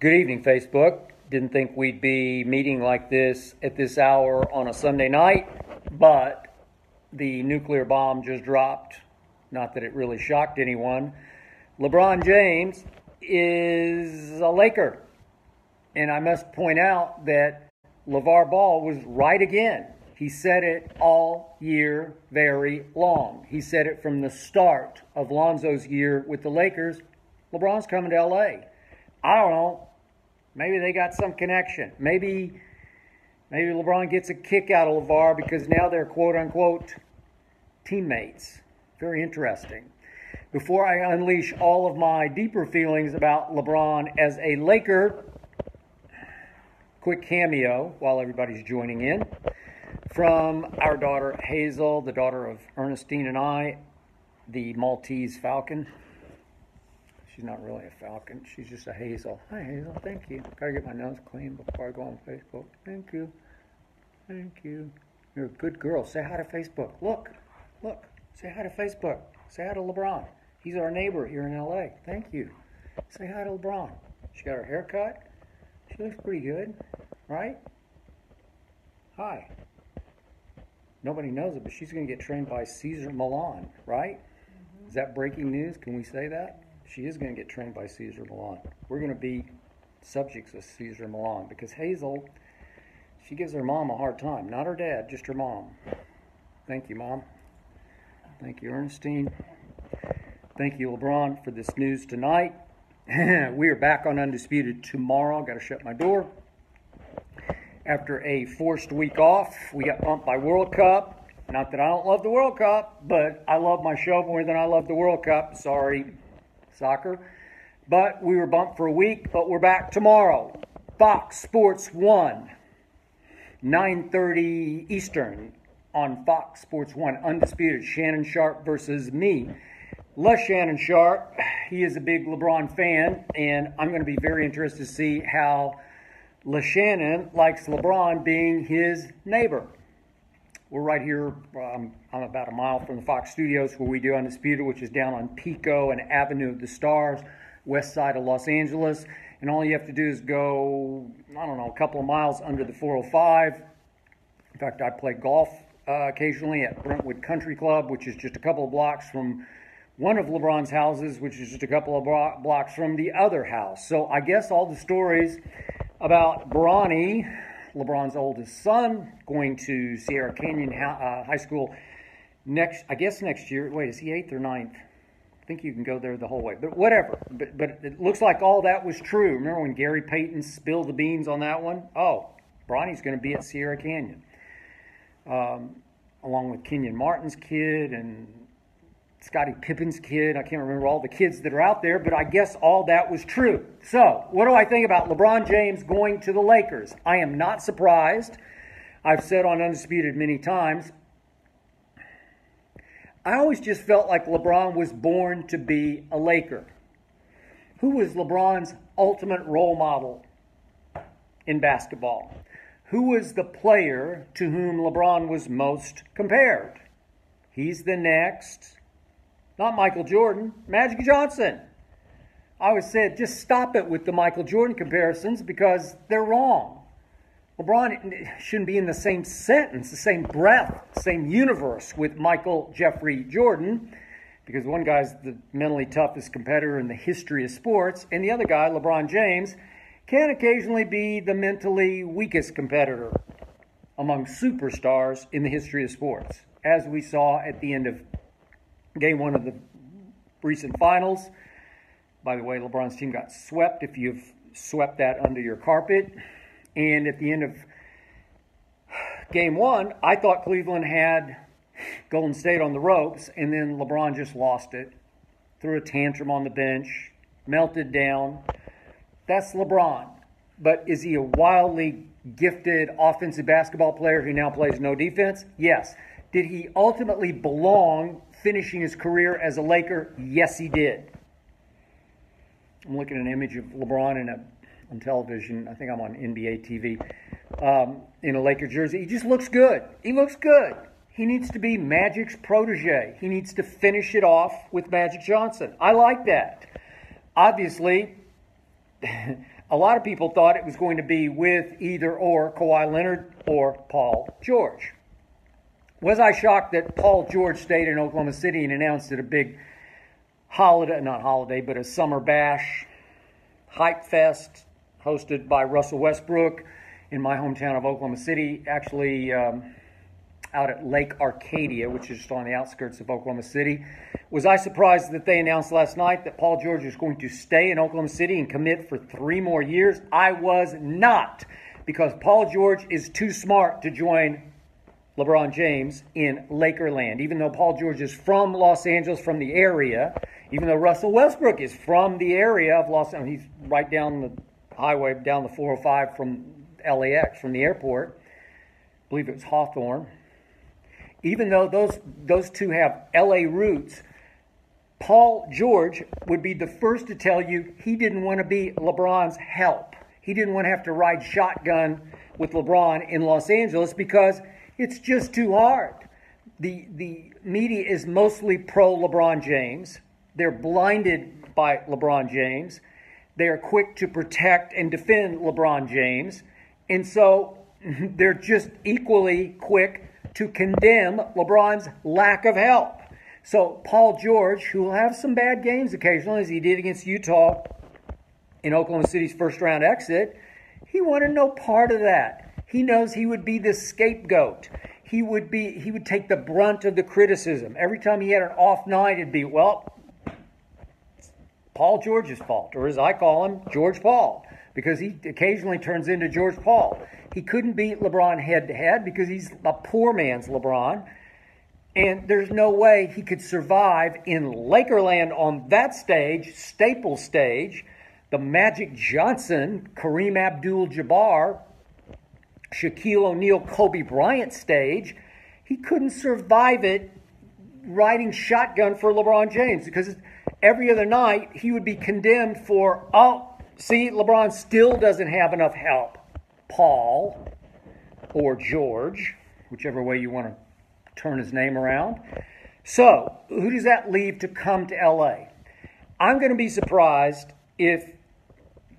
Good evening, Facebook. Didn't think we'd be meeting like this at this hour on a Sunday night, but the nuclear bomb just dropped. Not that it really shocked anyone. LeBron James is a Laker. And I must point out that LeVar Ball was right again. He said it all year very long. He said it from the start of Lonzo's year with the Lakers. LeBron's coming to L.A. I don't know. Maybe they got some connection. Maybe LeBron gets a kick out of LeVar because now they're quote-unquote teammates. Very interesting. Before I unleash all of my deeper feelings about LeBron as a Laker, quick cameo while everybody's joining in from our daughter Hazel, the daughter of Ernestine and I, the Maltese Falcon. She's not really a falcon. She's just a Hazel. Hi, Hazel. Thank you. Gotta get my nose clean before I go on Facebook. Thank you. Thank you. You're a good girl. Say hi to Facebook. Look. Say hi to Facebook. Say hi to LeBron. He's our neighbor here in L.A. Thank you. Say hi to LeBron. She got her hair cut. She looks pretty good, right? Hi. Nobody knows it, but she's going to get trained by Cesar Millan, right? Mm-hmm. Is that breaking news? Can we say that? She is going to get trained by Cesar Millan. We're going to be subjects of Cesar Millan because Hazel, she gives her mom a hard time. Not her dad, just her mom. Thank you, Mom. Thank you, Ernestine. Thank you, LeBron, for this news tonight. We are back on Undisputed tomorrow. Got to shut my door. After a forced week off, we got bumped by World Cup. Not that I don't love the World Cup, but I love my show more than I love the World Cup. Sorry, soccer. But we were bumped for a week, but we're back tomorrow. Fox Sports 1, 9:30 Eastern on Fox Sports 1. Undisputed, Shannon Sharp versus me. Shannon Sharp, he is a big LeBron fan, and I'm going to be very interested to see how Shannon likes LeBron being his neighbor. We're right here, I'm about a mile from the Fox Studios where we do Undisputed, which is down on Pico and Avenue of the Stars, west side of Los Angeles. And all you have to do is go, a couple of miles under the 405. In fact, I play golf occasionally at Brentwood Country Club, which is just a couple of blocks from one of LeBron's houses, which is just a couple of blocks from the other house. So I guess all the stories about Bronny, LeBron's oldest son, going to Sierra Canyon High School next year. Wait, is he 8th or 9th? I think you can go there the whole way. But whatever. But it looks like all that was true. Remember when Gary Payton spilled the beans on that one? Oh, Bronny's going to be at Sierra Canyon. Along with Kenyon Martin's kid and Scottie Pippen's kid. I can't remember all the kids that are out there, but I guess all that was true. So, what do I think about LeBron James going to the Lakers? I am not surprised. I've said on Undisputed many times, I always just felt like LeBron was born to be a Laker. Who was LeBron's ultimate role model in basketball? Who was the player to whom LeBron was most compared? He's the next, not Michael Jordan, Magic Johnson. I always said, just stop it with the Michael Jordan comparisons because they're wrong. LeBron shouldn't be in the same sentence, the same breath, same universe with Michael Jeffrey Jordan, because one guy's the mentally toughest competitor in the history of sports, and the other guy, LeBron James, can occasionally be the mentally weakest competitor among superstars in the history of sports, as we saw at the end of Game 1 of the recent finals. By the way, LeBron's team got swept if you've swept that under your carpet. And at the end of Game 1, I thought Cleveland had Golden State on the ropes, and then LeBron just lost it, threw a tantrum on the bench, melted down. That's LeBron. But is he a wildly gifted offensive basketball player who now plays no defense? Yes. Did he ultimately belong finishing his career as a Laker? Yes, he did. I'm looking at an image of LeBron on television. I think I'm on NBA TV in a Laker jersey. He just looks good. He looks good. He needs to be Magic's protege. He needs to finish it off with Magic Johnson. I like that. Obviously, a lot of people thought it was going to be with either or Kawhi Leonard or Paul George. Was I shocked that Paul George stayed in Oklahoma City and announced at a big but a summer bash, hype fest hosted by Russell Westbrook in my hometown of Oklahoma City, actually out at Lake Arcadia, which is just on the outskirts of Oklahoma City. Was I surprised that they announced last night that Paul George is going to stay in Oklahoma City and commit for 3 more years? I was not, because Paul George is too smart to join LeBron James in Lakerland. Even though Paul George is from Los Angeles, from the area, even though Russell Westbrook is from the area of Los Angeles, he's right down the highway, down the 405 from LAX, from the airport. I believe it was Hawthorne. Even though those two have LA roots, Paul George would be the first to tell you he didn't want to be LeBron's help. He didn't want to have to ride shotgun with LeBron in Los Angeles because it's just too hard. The media is mostly pro LeBron James. They're blinded by LeBron James. They are quick to protect and defend LeBron James. And so they're just equally quick to condemn LeBron's lack of help. So Paul George, who will have some bad games occasionally, as he did against Utah in Oklahoma City's first-round exit, he wanted no part of that. He knows he would be the scapegoat. He would take the brunt of the criticism. Every time he had an off night, it'd be, well, Paul George's fault, or as I call him, George Paul, because he occasionally turns into George Paul. He couldn't beat LeBron head-to-head because he's a poor man's LeBron, and there's no way he could survive in Lakerland on that stage, Staples stage, the Magic Johnson, Kareem Abdul-Jabbar, Shaquille O'Neal, Kobe Bryant stage. He couldn't survive it riding shotgun for LeBron James because every other night he would be condemned for, see, LeBron still doesn't have enough help. Paul or George, whichever way you want to turn his name around. So, who does that leave to come to LA? I'm going to be surprised if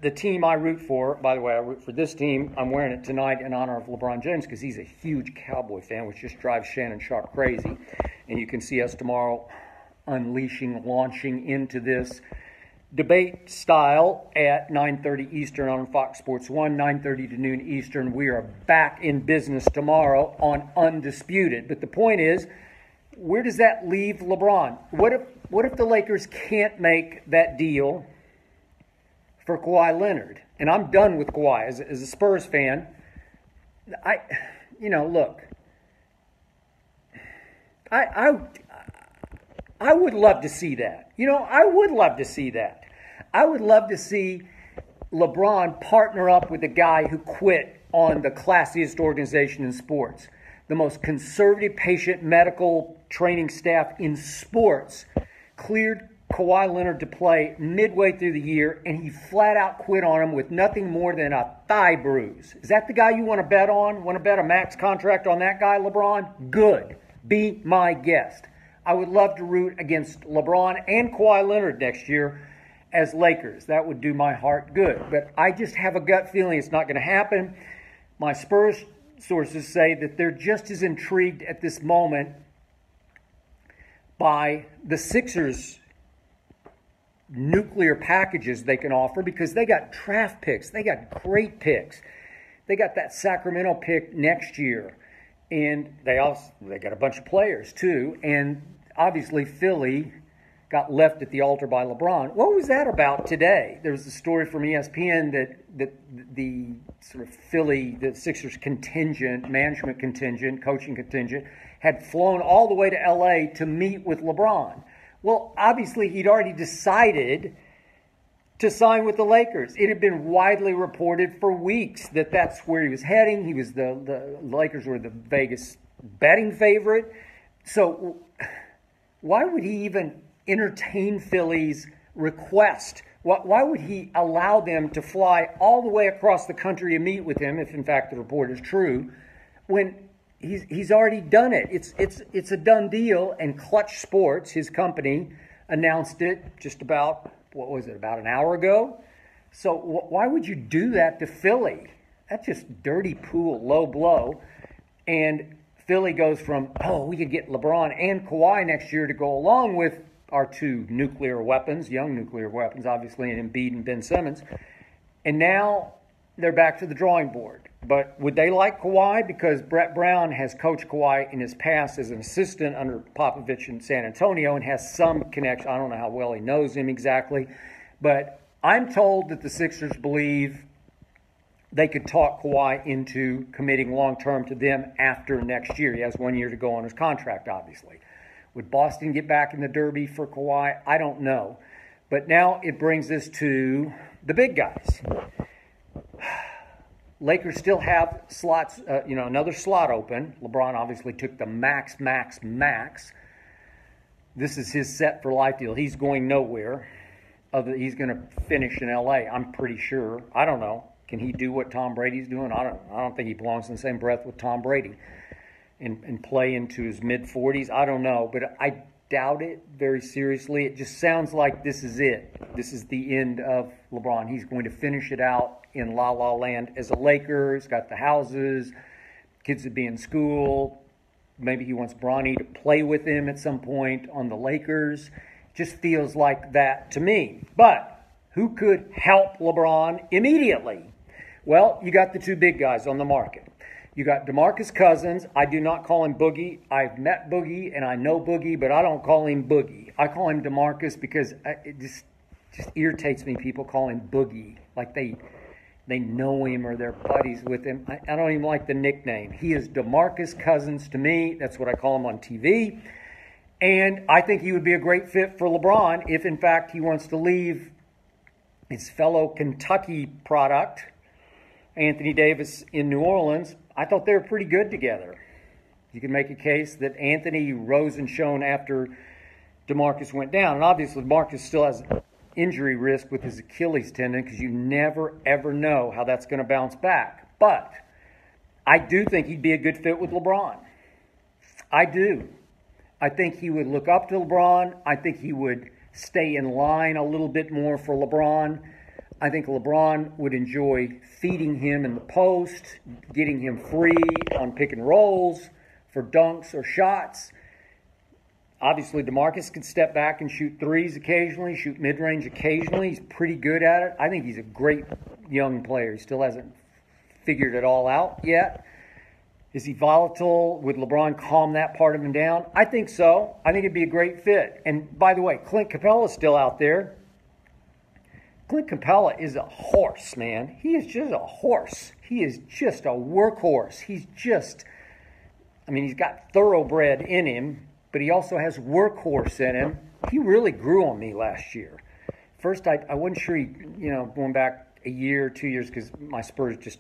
the team I root for, by the way, I root for this team. I'm wearing it tonight in honor of LeBron James because he's a huge Cowboy fan, which just drives Shannon Sharp crazy. And you can see us tomorrow launching into this debate style at 9:30 Eastern on Fox Sports 1, 9:30 to noon Eastern. We are back in business tomorrow on Undisputed. But the point is, where does that leave LeBron? What if the Lakers can't make that deal for Kawhi Leonard? And I'm done with Kawhi. As a Spurs fan, look, I would love to see that. I would love to see that. I would love to see LeBron partner up with a guy who quit on the classiest organization in sports. The most conservative patient medical training staff in sports cleared Kawhi Leonard to play midway through the year, and he flat out quit on him with nothing more than a thigh bruise. Is that the guy you want to bet on? Want to bet a max contract on that guy, LeBron? Good. Be my guest. I would love to root against LeBron and Kawhi Leonard next year as Lakers. That would do my heart good. But I just have a gut feeling it's not going to happen. My Spurs sources say that they're just as intrigued at this moment by the Sixers' nuclear packages they can offer because they got draft picks. They got great picks. They got that Sacramento pick next year. And they got a bunch of players too. And obviously Philly got left at the altar by LeBron. What was that about today? There was a story from ESPN that the sort of Philly, the Sixers contingent, management contingent, coaching contingent, had flown all the way to LA to meet with LeBron. Well, obviously he'd already decided to sign with the Lakers. It had been widely reported for weeks that that's where he was heading. He was the Lakers were the Vegas betting favorite. So why would he even entertain Philly's request? Why would he allow them to fly all the way across the country to meet with him, if in fact the report is true, when he's already done it? It's a done deal, and Clutch Sports, his company, announced it just about, about an hour ago. So why would you do that to Philly? That's just dirty pool, low blow. And Philly goes from, oh, we could get LeBron and Kawhi next year to go along with our two nuclear weapons, young nuclear weapons, obviously, and Embiid and Ben Simmons. And now they're back to the drawing board. But would they like Kawhi? Because Brett Brown has coached Kawhi in his past as an assistant under Popovich in San Antonio and has some connection. I don't know how well he knows him exactly. But I'm told that the Sixers believe they could talk Kawhi into committing long-term to them after next year. He has 1 year to go on his contract, obviously. Would Boston get back in the Derby for Kawhi? I don't know. But now it brings us to the big guys. Lakers still have slots, another slot open. LeBron obviously took the max. This is his set for life deal. He's going nowhere. He's going to finish in L.A., I'm pretty sure. I don't know. Can he do what Tom Brady's doing? I don't think he belongs in the same breath with Tom Brady and play into his mid-40s. I don't know, but I doubt it very seriously. It just sounds like this is it. This is the end of LeBron. He's going to finish it out in La La Land as a Laker. He's got the houses, kids would be in school. Maybe he wants Bronny to play with him at some point on the Lakers. Just feels like that to me. But who could help LeBron immediately? Well, you got the two big guys on the market. You got DeMarcus Cousins. I do not call him Boogie. I've met Boogie and I know Boogie, but I don't call him Boogie. I call him DeMarcus because it just irritates me. People call him Boogie like they know him or they're buddies with him. I don't even like the nickname. He is DeMarcus Cousins to me. That's what I call him on TV. And I think he would be a great fit for LeBron if, in fact, he wants to leave his fellow Kentucky product, Anthony Davis, in New Orleans. I thought they were pretty good together. You can make a case that Anthony rose and shone after DeMarcus went down. And obviously, DeMarcus still has injury risk with his Achilles tendon because you never, ever know how that's going to bounce back. But I do think he'd be a good fit with LeBron. I do. I think he would look up to LeBron. I think he would stay in line a little bit more for LeBron. I think LeBron would enjoy feeding him in the post, getting him free on pick and rolls for dunks or shots. Obviously, DeMarcus can step back and shoot threes occasionally, shoot mid-range occasionally. He's pretty good at it. I think he's a great young player. He still hasn't figured it all out yet. Is he volatile? Would LeBron calm that part of him down? I think so. I think it'd be a great fit. And by the way, Clint Capella's still out there. Clint Capella is a horse, man. He is just a horse. He is just a workhorse. He's got thoroughbred in him, but he also has workhorse in him. He really grew on me last year. First, I wasn't sure going back a year, 2 years, because my Spurs just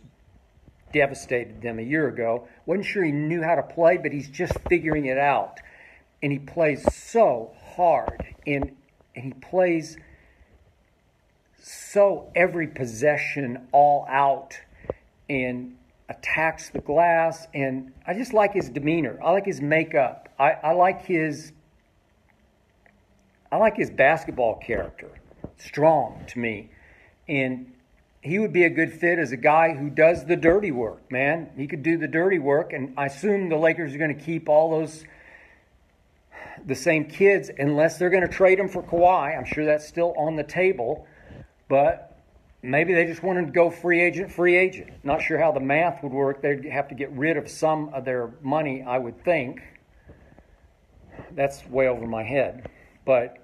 devastated them a year ago. Wasn't sure he knew how to play, but he's just figuring it out. And he plays so hard, and he plays so every possession all out and attacks the glass. And I just like his demeanor. I like his makeup. I like his basketball character. Strong to me. And he would be a good fit as a guy who does the dirty work, man. He could do the dirty work, and I assume the Lakers are going to keep the same kids unless they're going to trade them for Kawhi. I'm sure that's still on the table, but maybe they just wanted to go free agent. Not sure how the math would work. They'd have to get rid of some of their money, I would think. That's way over my head. But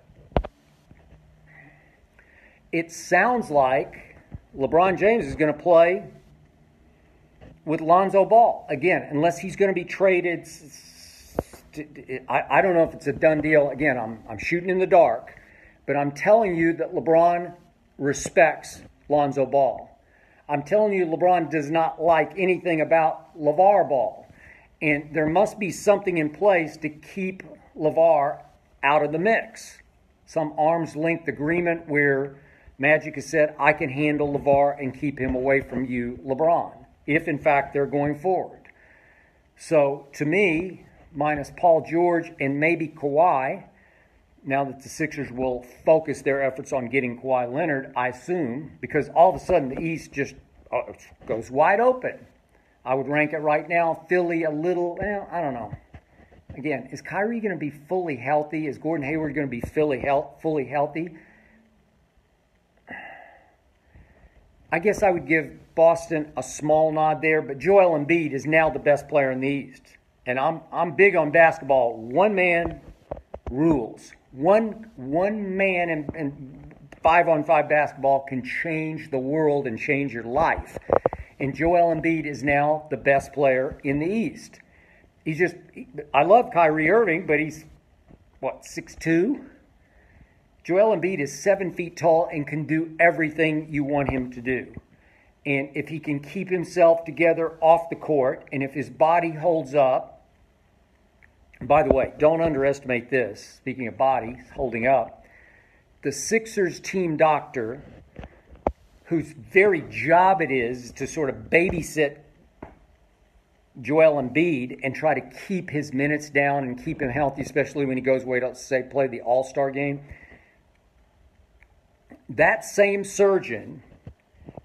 it sounds like LeBron James is going to play with Lonzo Ball. Again, unless he's going to be traded. I don't know if it's a done deal. Again, I'm shooting in the dark. But I'm telling you that LeBron respects Lonzo Ball. I'm telling you LeBron does not like anything about LeVar Ball. And there must be something in place to keep LeVar out of the mix. Some arm's length agreement where Magic has said, I can handle LeVar and keep him away from you, LeBron, if in fact they're going forward. So to me, minus Paul George and maybe Kawhi, now that the Sixers will focus their efforts on getting Kawhi Leonard, I assume, because all of a sudden the East just goes wide open. I would rank it right now, Philly a little, I don't know. Again, is Kyrie going to be fully healthy? Is Gordon Hayward going to be fully healthy? I guess I would give Boston a small nod there, but Joel Embiid is now the best player in the East. And I'm big on basketball. One man rules. One man in 5-on-5 basketball can change the world and change your life. And Joel Embiid is now the best player in the East. I love Kyrie Irving, but he's, 6'2"? Joel Embiid is 7 feet tall and can do everything you want him to do. And if he can keep himself together off the court, and if his body holds up, by the way, don't underestimate this. Speaking of bodies holding up, the Sixers team doctor, whose very job it is to sort of babysit Joel Embiid and try to keep his minutes down and keep him healthy, especially when he goes away to, say, play the All-Star game. That same surgeon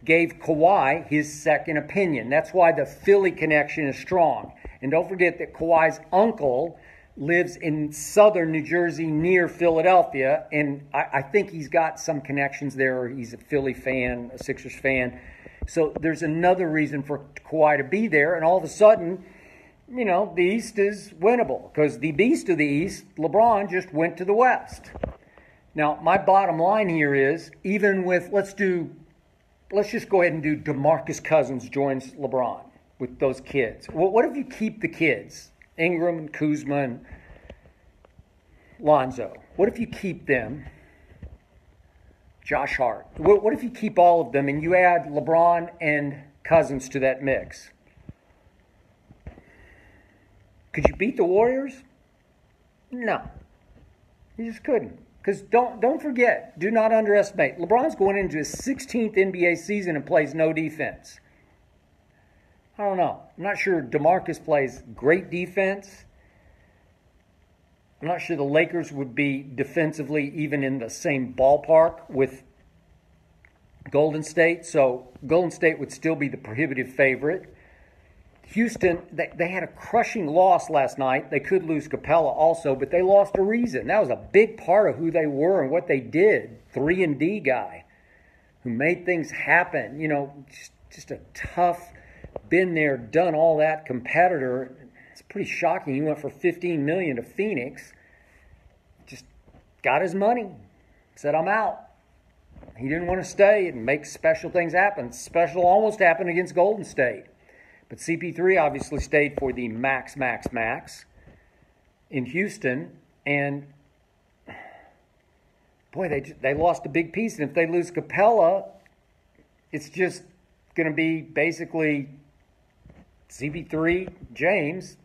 gave Kawhi his second opinion. That's why the Philly connection is strong. And don't forget that Kawhi's uncle lives in southern New Jersey near Philadelphia, and I think he's got some connections there, or he's a Philly fan, a Sixers fan. So there's another reason for Kawhi to be there, and all of a sudden, the East is winnable, because the beast of the East, LeBron, just went to the West. Now, my bottom line here is, even with, let's just go ahead and do DeMarcus Cousins joins LeBron with those kids. Well, what if you keep the kids? Ingram and Kuzma and Lonzo. What if you keep them? Josh Hart. What if you keep all of them and you add LeBron and Cousins to that mix? Could you beat the Warriors? No. You just couldn't. Because don't forget, do not underestimate, LeBron's going into his 16th NBA season and plays no defense. I don't know. I'm not sure DeMarcus plays great defense. I'm not sure the Lakers would be defensively even in the same ballpark with Golden State. So Golden State would still be the prohibitive favorite. Houston, they had a crushing loss last night. They could lose Capella also, but they lost a reason. That was a big part of who they were and what they did. 3-and-D guy who made things happen. Just a tough, been there, done all that competitor. It's pretty shocking. He went for $15 million to Phoenix. Just got his money. Said, I'm out. He didn't want to stay and make special things happen. Special almost happened against Golden State. But CP3 obviously stayed for the max in Houston. And, boy, they lost a big piece. And if they lose Capella, it's just going to be basically CP3, James,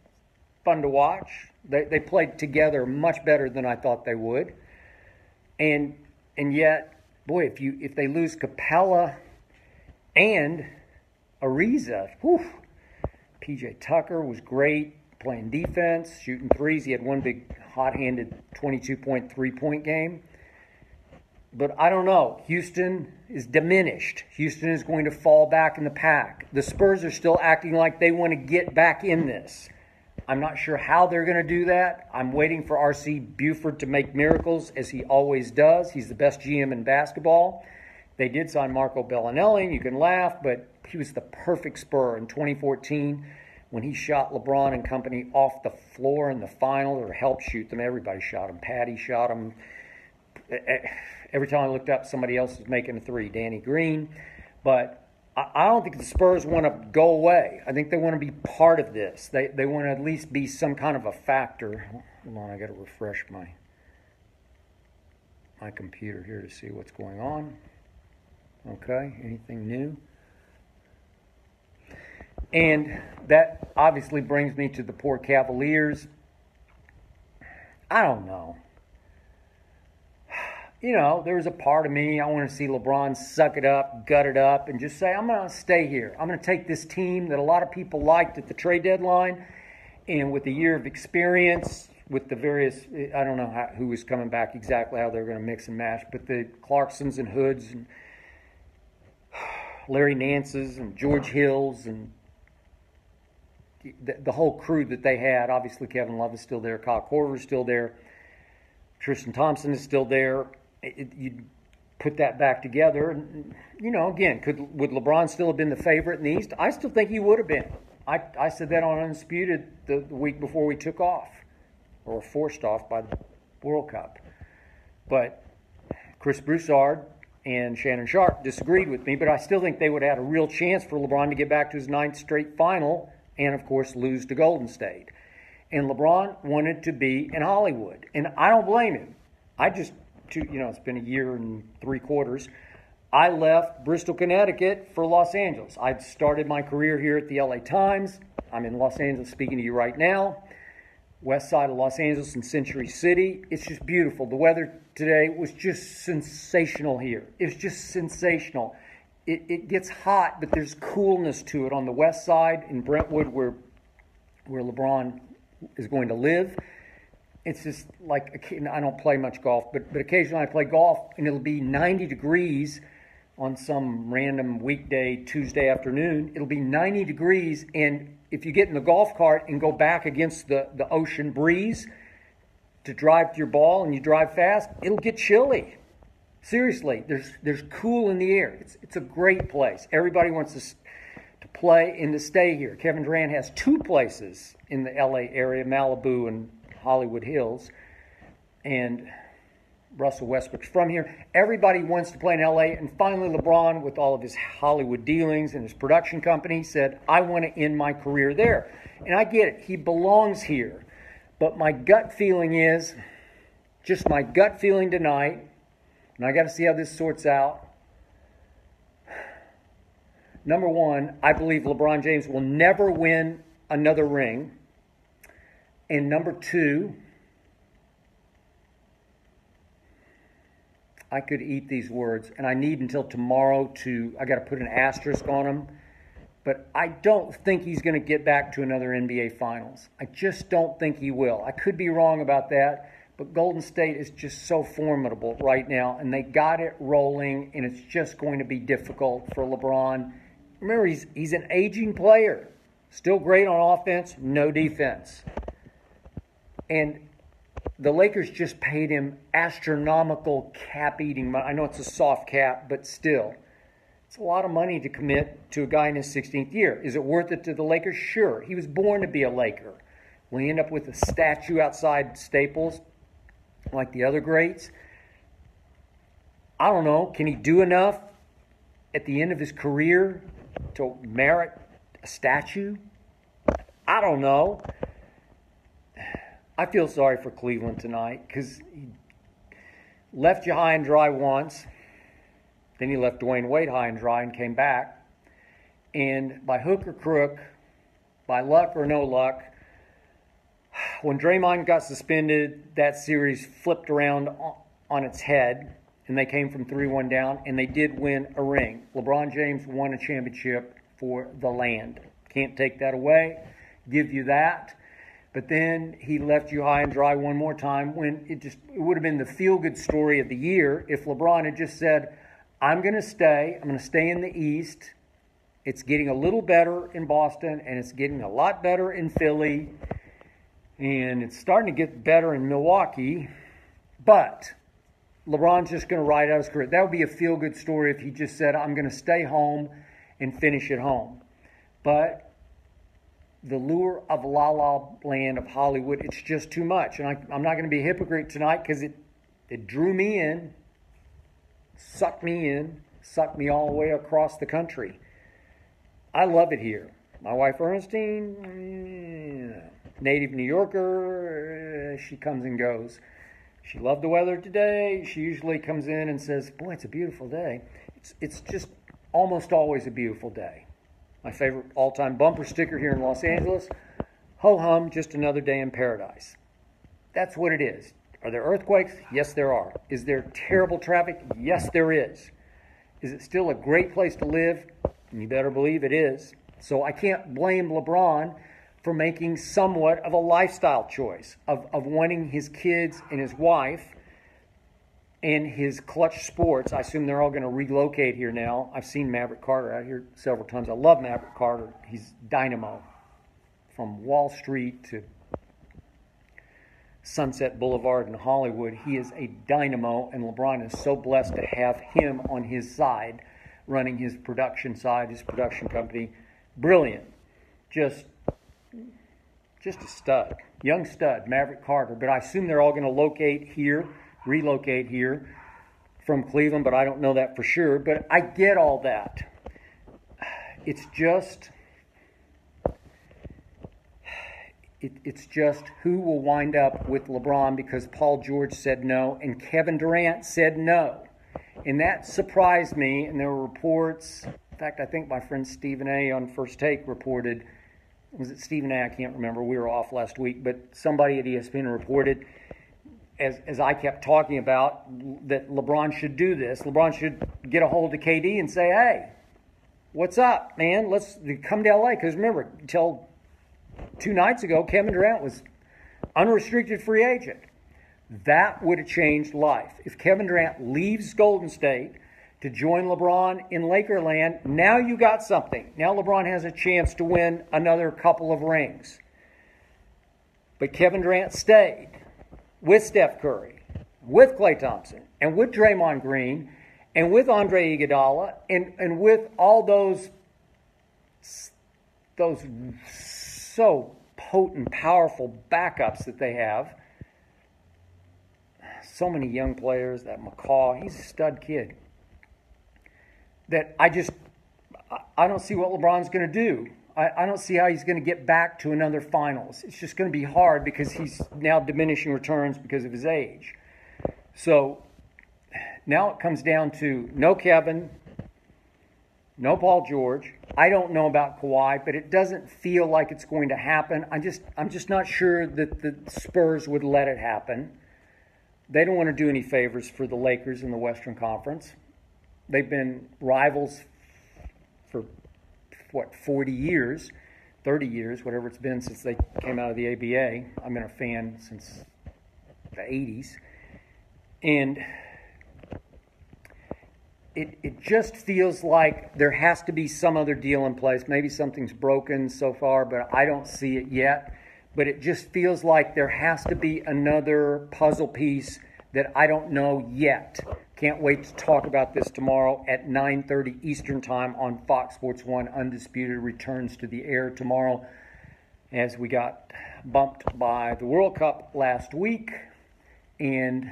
fun to watch. They played together much better than I thought they would. And yet, boy, if they lose Capella and Ariza, PJ Tucker was great playing defense, shooting threes. He had one big hot-handed 22-point three-point game. But I don't know. Houston is diminished. Houston is going to fall back in the pack. The Spurs are still acting like they want to get back in this. I'm not sure how they're going to do that. I'm waiting for R.C. Buford to make miracles, as he always does. He's the best GM in basketball. They did sign Marco Bellinelli, and you can laugh, but he was the perfect Spur in 2014 when he shot LeBron and company off the floor in the final, or helped shoot them. Everybody shot him. Patty shot him. Every time I looked up, somebody else was making a three, Danny Green. But I don't think the Spurs want to go away. I think they want to be part of this. They want to at least be some kind of a factor. Hold on, I got to refresh my computer here to see what's going on. Okay, anything new? And that obviously brings me to the poor Cavaliers. I don't know. There's a part of me, I want to see LeBron suck it up, gut it up, and just say, I'm going to stay here. I'm going to take this team that a lot of people liked at the trade deadline, and with a year of experience, with the various, I don't know who was coming back exactly, how they're going to mix and match, but the Clarksons and Hoods and Larry Nance's and George Hill's and the whole crew that they had. Obviously, Kevin Love is still there. Kyle Korver is still there. Tristan Thompson is still there. You put that back together, and, you know, again, would LeBron still have been the favorite in the East? I still think he would have been. I said that on Undisputed the week before we took off, or forced off by the World Cup. But Chris Broussard and Shannon Sharp disagreed with me, but I still think they would have had a real chance for LeBron to get back to his 9th straight final and, of course, lose to Golden State. And LeBron wanted to be in Hollywood, and I don't blame him. It's been a year and 3 quarters. I left Bristol, Connecticut for Los Angeles. I'd started my career here at the LA Times. I'm in Los Angeles speaking to you right now. West side of Los Angeles in Century City. It's just beautiful. The weather today was just sensational here. It was just sensational. It gets hot, but there's coolness to it on the west side in Brentwood where LeBron is going to live. It's just like, I don't play much golf, but occasionally I play golf, and it'll be 90 degrees on some random weekday Tuesday afternoon. It'll be 90 degrees, and if you get in the golf cart and go back against the ocean breeze to drive to your ball and you drive fast, it'll get chilly. Seriously, there's cool in the air. It's a great place. Everybody wants to play and to stay here. Kevin Durant has 2 places in the LA area, Malibu and Hollywood Hills, and Russell Westbrook's from here. Everybody wants to play in LA, and finally LeBron, with all of his Hollywood dealings and his production company, said, I want to end my career there. And I get it. He belongs here. But my gut feeling is, just my gut feeling tonight, and I got to see how this sorts out. Number one, I believe LeBron James will never win another ring. And number two, I could eat these words, and I need until tomorrow I got to put an asterisk on them, but I don't think he's going to get back to another NBA Finals. I just don't think he will. I could be wrong about that, but Golden State is just so formidable right now, and they got it rolling, and it's just going to be difficult for LeBron. Remember, he's an aging player, still great on offense, no defense. And the Lakers just paid him astronomical cap-eating money. I know it's a soft cap, but still. It's a lot of money to commit to a guy in his 16th year. Is it worth it to the Lakers? Sure. He was born to be a Laker. Will he end up with a statue outside Staples like the other greats? I don't know. Can he do enough at the end of his career to merit a statue? I don't know. I feel sorry for Cleveland tonight because he left you high and dry once. Then he left Dwayne Wade high and dry and came back. And by hook or crook, by luck or no luck, when Draymond got suspended, that series flipped around on its head, and they came from 3-1 down, and they did win a ring. LeBron James won a championship for the land. Can't take that away. Give you that. But then he left you high and dry one more time when it would have been the feel-good story of the year if LeBron had just said, I'm going to stay in the East. It's getting a little better in Boston, and it's getting a lot better in Philly, and it's starting to get better in Milwaukee. But LeBron's just going to ride out his career. That would be a feel-good story if he just said, I'm going to stay home and finish at home. But the lure of La La Land of Hollywood, it's just too much. And I'm not going to be a hypocrite tonight because it drew me in, sucked me all the way across the country. I love it here. My wife Ernestine, native New Yorker, she comes and goes. She loved the weather today. She usually comes in and says, boy, it's a beautiful day. It's just almost always a beautiful day. My favorite all-time bumper sticker here in Los Angeles, ho-hum, just another day in paradise. That's what it is. Are there earthquakes? Yes, there are. Is there terrible traffic? Yes, there is. Is it still a great place to live? You better believe it is. So I can't blame LeBron for making somewhat of a lifestyle choice of wanting his kids and his wife and his Clutch Sports. I assume they're all going to relocate here now. I've seen Maverick Carter out here several times. I love Maverick Carter. He's dynamo. From Wall Street to Sunset Boulevard in Hollywood, he is a dynamo, and LeBron is so blessed to have him on his side, running his production side, his production company. Brilliant. Just a stud. Young stud, Maverick Carter. But I assume they're all going to relocate here from Cleveland, but I don't know that for sure. But I get all that. It's just who will wind up with LeBron, because Paul George said no and Kevin Durant said no. And that surprised me, and there were reports. In fact, I think my friend Stephen A. on First Take reported, was it Stephen A.? I can't remember. We were off last week, but somebody at ESPN reported, as I kept talking about, that LeBron should do this. LeBron should get a hold of KD and say, hey, what's up, man? Let's come to LA. Because remember, until 2 nights ago, Kevin Durant was unrestricted free agent. That would have changed life. If Kevin Durant leaves Golden State to join LeBron in Lakerland, now you got something. Now LeBron has a chance to win another couple of rings. But Kevin Durant stayed with Steph Curry, with Klay Thompson, and with Draymond Green, and with Andre Iguodala, and with all those so potent, powerful backups that they have. So many young players. That McCaw, he's a stud kid. That I don't see what LeBron's going to do. I don't see how he's going to get back to another finals. It's just going to be hard because he's now diminishing returns because of his age. So now it comes down to no Kevin, no Paul George. I don't know about Kawhi, but it doesn't feel like it's going to happen. I'm just not sure that the Spurs would let it happen. They don't want to do any favors for the Lakers in the Western Conference. They've been rivals for, 40 years, 30 years, whatever it's been since they came out of the ABA. I've been a fan since the 80s. And it just feels like there has to be some other deal in place. Maybe something's broken so far, but I don't see it yet. But it just feels like there has to be another puzzle piece that I don't know yet. Can't wait to talk about this tomorrow at 9:30 Eastern Time on Fox Sports 1. Undisputed returns to the air tomorrow, as we got bumped by the World Cup last week. And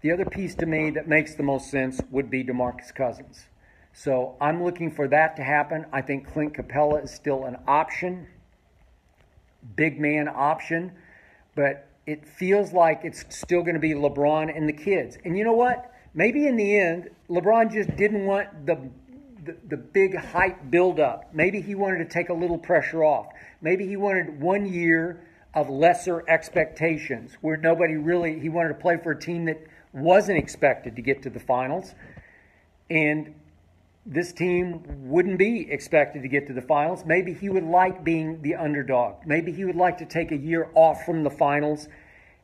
the other piece to me that makes the most sense would be DeMarcus Cousins. So I'm looking for that to happen. I think Clint Capella is still an option, big man option, but it feels like it's still going to be LeBron and the kids. And you know what? Maybe in the end, LeBron just didn't want the big hype buildup. Maybe he wanted to take a little pressure off. Maybe he wanted 1 year of lesser expectations where he wanted to play for a team that wasn't expected to get to the finals. And this team wouldn't be expected to get to the finals. Maybe he would like being the underdog. Maybe he would like to take a year off from the finals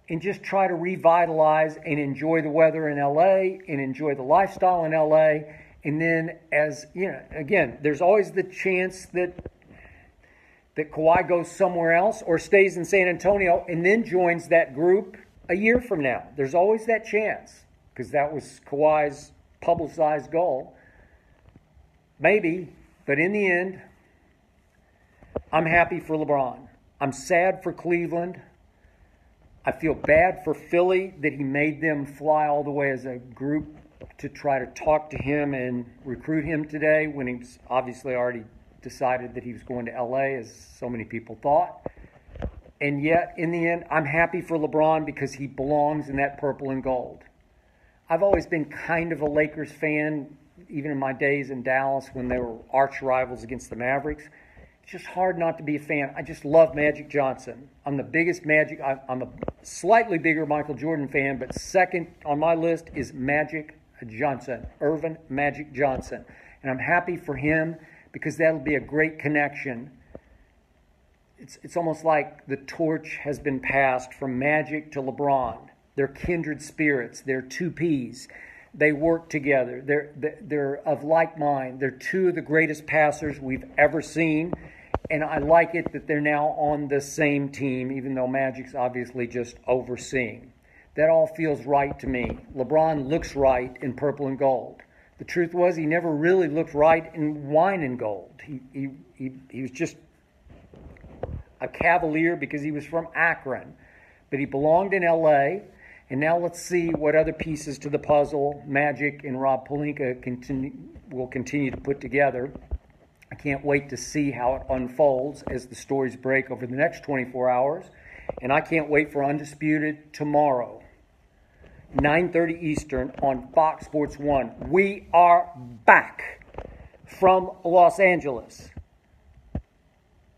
and just try to revitalize and enjoy the weather in LA and enjoy the lifestyle in LA. And then, as you know, again, there's always the chance that Kawhi goes somewhere else or stays in San Antonio and then joins that group a year from now. There's always that chance because that was Kawhi's publicized goal. Maybe, but in the end, I'm happy for LeBron. I'm sad for Cleveland. I feel bad for Philly that he made them fly all the way as a group to try to talk to him and recruit him today when he's obviously already decided that he was going to LA, as so many people thought. And yet, in the end, I'm happy for LeBron because he belongs in that purple and gold. I've always been kind of a Lakers fan, even in my days in Dallas when they were arch rivals against the Mavericks. It's just hard not to be a fan. I just love Magic Johnson. I'm the biggest Magic. I'm a slightly bigger Michael Jordan fan, but second on my list is Magic Johnson, Irvin Magic Johnson. And I'm happy for him because that'll be a great connection. it's almost like the torch has been passed from Magic to LeBron. They're kindred spirits. They're two peas. They work together. They're of like mind. They're two of the greatest passers we've ever seen. And I like it that they're now on the same team, even though Magic's obviously just overseeing. That all feels right to me. LeBron looks right in purple and gold. The truth was, he never really looked right in wine and gold. He was just a Cavalier because he was from Akron. But he belonged in L.A., and now let's see what other pieces to the puzzle Magic and Rob Pelinka will continue to put together. I can't wait to see how it unfolds as the stories break over the next 24 hours. And I can't wait for Undisputed tomorrow, 9:30 Eastern on Fox Sports 1. We are back from Los Angeles.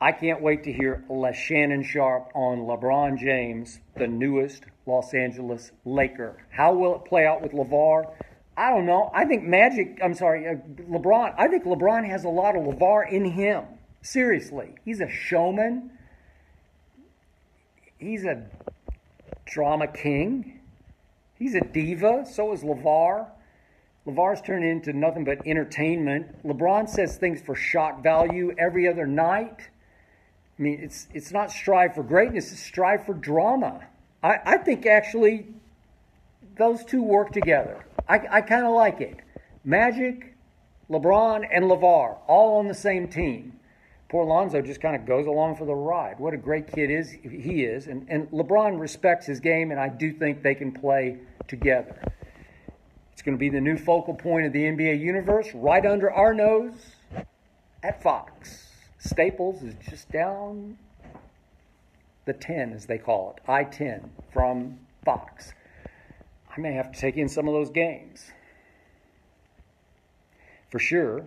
I can't wait to hear Shannon Sharpe on LeBron James, the newest Los Angeles Laker. How will it play out with LeVar? I don't know. I think LeBron. I think LeBron has a lot of LeVar in him. Seriously. He's a showman. He's a drama king. He's a diva. So is LeVar. LeVar's turned into nothing but entertainment. LeBron says things for shock value every other night. I mean, it's not strive for greatness, it's strive for drama. I think actually those two work together. I kind of like it. Magic, LeBron, and LeVar, all on the same team. Poor Lonzo just kind of goes along for the ride. What a great kid he is. And LeBron respects his game, and I do think they can play together. It's going to be the new focal point of the NBA universe, right under our nose at Fox. Staples is just down the 10, as they call it, I-10 from Fox. I may have to take in some of those games. For sure,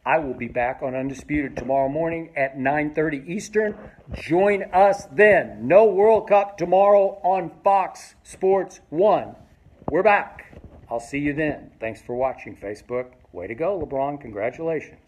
I will be back on Undisputed tomorrow morning at 9:30 Eastern. Join us then. No World Cup tomorrow on Fox Sports 1. We're back. I'll see you then. Thanks for watching, Facebook. Way to go, LeBron. Congratulations.